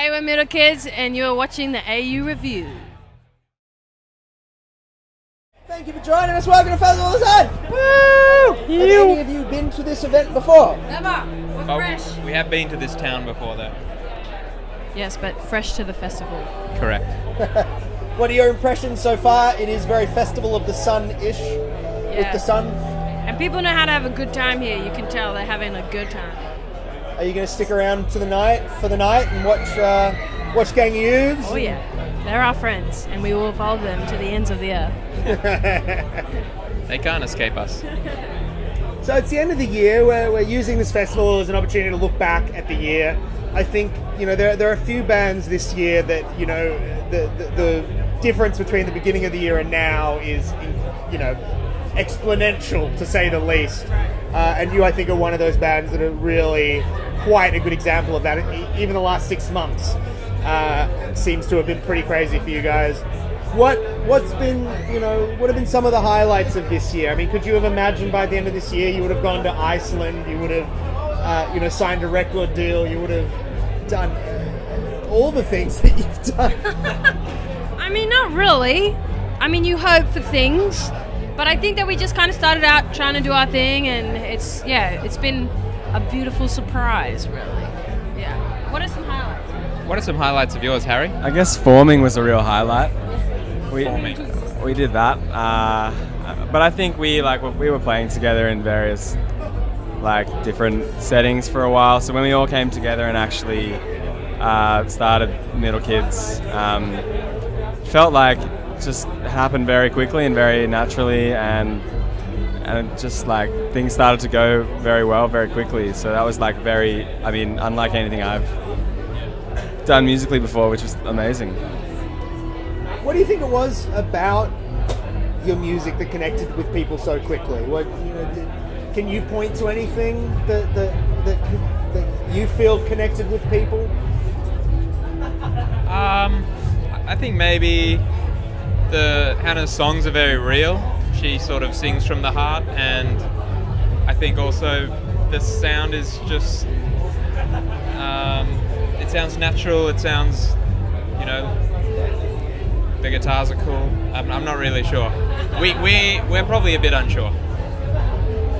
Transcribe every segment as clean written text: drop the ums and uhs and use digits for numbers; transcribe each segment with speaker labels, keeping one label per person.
Speaker 1: Hey, we're Middle Kids, and you're watching the AU Review.
Speaker 2: Thank you for joining us. Welcome to Festival of the Sun.
Speaker 3: Woo!
Speaker 2: Have any of you been to this event before?
Speaker 1: Never. We're fresh.
Speaker 3: We have been to this town before, though.
Speaker 1: Yes, but fresh to the festival.
Speaker 3: Correct.
Speaker 2: What are your impressions so far? It is very Festival of the Sun-ish with the sun.
Speaker 1: And people know how to have a good time here. You can tell they're having a good time.
Speaker 2: Are you going to stick around for the night and watch Gang Youths?
Speaker 1: Oh yeah, they're our friends, and we will follow them to the ends of the earth.
Speaker 3: They can't escape us.
Speaker 2: So it's the end of the year. We're using this festival as an opportunity to look back at the year. I think there are a few bands this year that the difference between the beginning of the year and now is exponential, to say the least. And you, I think, are one of those bands that are really quite a good example of that. Even the last 6 months seems to have been pretty crazy for you guys. What have been some of the highlights of this year? I mean, could you have imagined by the end of this year you would have gone to Iceland, you would have signed a record deal, you would have done all the things that you've done?
Speaker 1: I mean, not really. I mean, you hope for things, but I think that we just kind of started out trying to do our thing, and it's been a beautiful surprise, really. Yeah. What are some highlights?
Speaker 3: What are some highlights of yours, Harry?
Speaker 4: I guess forming was a real highlight. We did that, but I think we were playing together in various different settings for a while. So when we all came together and actually started Middle Kids, felt like it just happened very quickly and very naturally, and just things started to go very well very quickly. So that was unlike anything I've done musically before, which was amazing.
Speaker 2: What do you think it was about your music that connected with people so quickly? Can you point to anything that you feel connected with people?
Speaker 3: I think maybe Hannah's songs are very real. She sort of sings from the heart, and I think also the sound is just it sounds natural. It sounds, the guitars are cool. I'm not really sure. We're probably a bit unsure,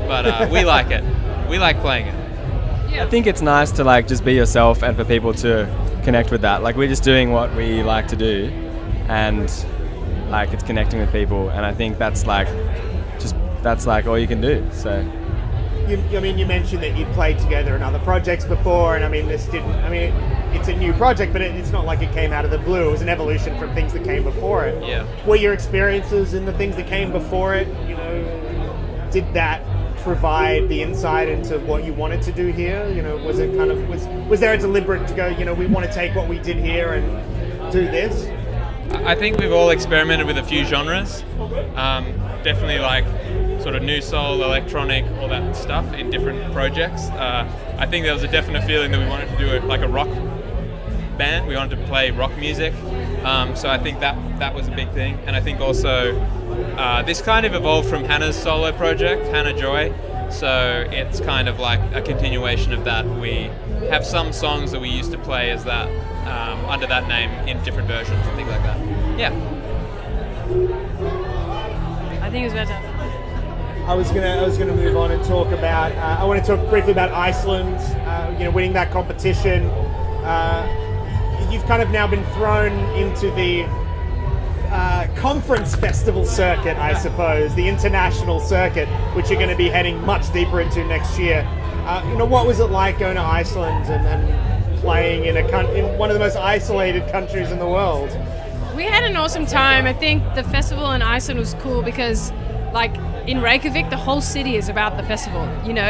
Speaker 3: but we like it. We like playing it.
Speaker 4: I think it's nice to just be yourself and for people to connect with that. We're just doing what we like to do, and it's connecting with people, and I think that's all you can do. So
Speaker 2: you mentioned that you'd played together in other projects before, and it's a new project, but it's not like it came out of the blue. It was an evolution from things that came before it.
Speaker 3: Yeah.
Speaker 2: Were your experiences in the things that came before it, did that provide the insight into what you wanted to do here? Was it was there a deliberate to go, we want to take what we did here and do this?
Speaker 3: I think we've all experimented with a few genres. Definitely sort of new soul, electronic, all that stuff in different projects. I think there was a definite feeling that we wanted to do a rock band. We wanted to play rock music. So I think that was a big thing. And I think also this kind of evolved from Hannah's solo project, Hannah Joy. So it's kind of like a continuation of that. We have some songs that we used to play as that, under that name in different versions and things like that. Yeah.
Speaker 1: I think it was better.
Speaker 2: I was gonna move on and talk about. I want to talk briefly about Iceland. Winning that competition. You've kind of now been thrown into the conference festival circuit, I suppose, the international circuit, which you're going to be heading much deeper into next year. What was it like going to Iceland and playing in one of the most isolated countries in the world?
Speaker 1: We had an awesome time. I think the festival in Iceland was cool because, in Reykjavik, the whole city is about the festival,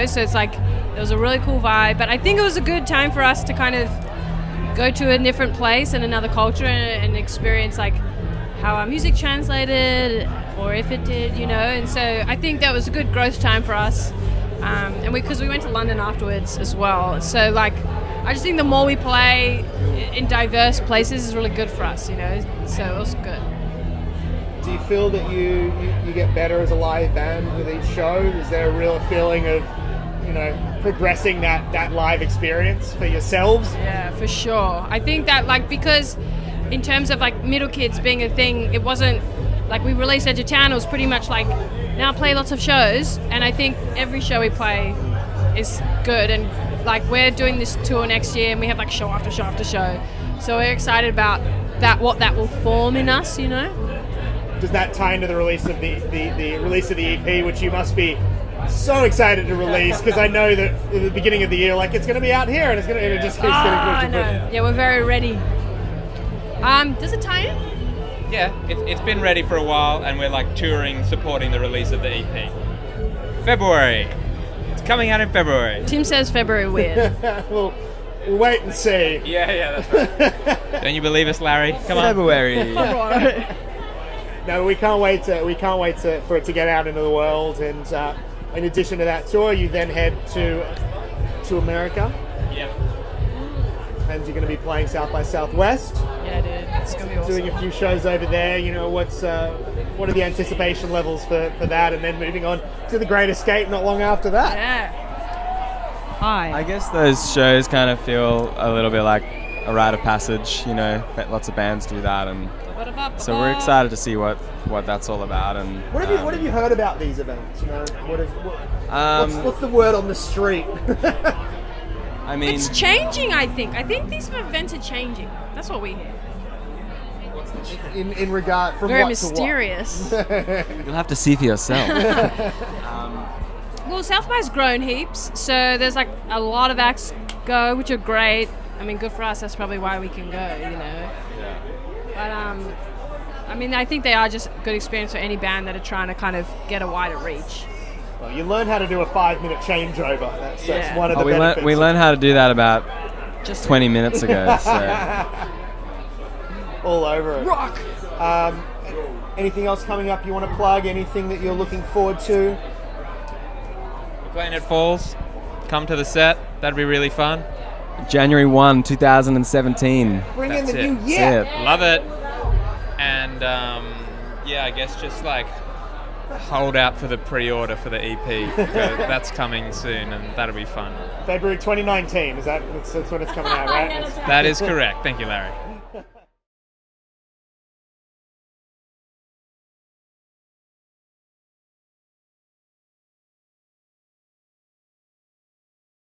Speaker 1: so it's there was a really cool vibe. But I think it was a good time for us to kind of go to a different place and another culture and experience how our music translated, or if it did, and so I think that was a good growth time for us. And because we went to London afterwards as well, so I just think the more we play in diverse places is really good for us, so it was good.
Speaker 2: Do you feel that you get better as a live band with each show? Is there a real feeling of progressing that live experience for yourselves?
Speaker 1: Yeah, for sure. I think that because in terms of middle kids being a thing, it wasn't we released Edge of Town. It was pretty much now play lots of shows, and I think every show we play is good. And we're doing this tour next year, and we have show after show after show. So we're excited about what that will form in us.
Speaker 2: Does that tie into the release of the release of the EP, which you must be so excited to release? Because I know that at the beginning of the year, it's going to be out here, and it just keeps getting pushed.
Speaker 1: Yeah, we're very ready. Does it tie in?
Speaker 3: Yeah, it's been ready for a while, and we're touring, supporting the release of the EP. February. It's coming out in February.
Speaker 1: Tim says February weird.
Speaker 2: We'll wait and see.
Speaker 3: Yeah, that's right. Don't you believe us, Larry? Come on.
Speaker 4: February.
Speaker 2: No, we can't wait for it to get out into the world. And in addition to that tour, you then head to America.
Speaker 3: Yep.
Speaker 2: And you're going to be playing South by Southwest.
Speaker 1: Yeah, dude, it's going to be awesome.
Speaker 2: Doing a few shows over there. What are the anticipation levels for that? And then moving on to the Great Escape not long after that.
Speaker 1: Yeah. Hi.
Speaker 4: I guess those shows kind of feel a little bit like a rite of passage. Lots of bands do that, and so we're excited to see what that's all about. And
Speaker 2: what have you heard about these events? What's the word on the street?
Speaker 4: I mean,
Speaker 1: it's changing. I think these events are changing. That's what we hear.
Speaker 2: In regard from
Speaker 1: very
Speaker 2: what
Speaker 1: mysterious.
Speaker 2: To what?
Speaker 4: You'll have to see for yourself.
Speaker 1: Well, South by's grown heaps, so there's a lot of acts go, which are great. I mean, good for us. That's probably why we can go.
Speaker 4: Yeah.
Speaker 1: But I think they are just a good experience for any band that are trying to kind of get a wider reach.
Speaker 2: Well, you learn how to do a 5-minute changeover. That's one of the benefits.
Speaker 4: We learned how to do that about just 20 minutes ago. So.
Speaker 2: All over it.
Speaker 1: Rock!
Speaker 2: Anything else coming up you want to plug? Anything that you're looking forward to?
Speaker 3: We're playing at Falls. Come to the set. That'd be really fun.
Speaker 4: January 1, 2017.
Speaker 2: Bring in
Speaker 3: That's
Speaker 2: the
Speaker 3: it.
Speaker 2: new year.
Speaker 3: Love it. And I guess just hold out for the pre-order for the EP. That's coming soon, and that'll be fun.
Speaker 2: February 2019, that's when it's coming out, right?
Speaker 3: That is correct. Thank you, Larry.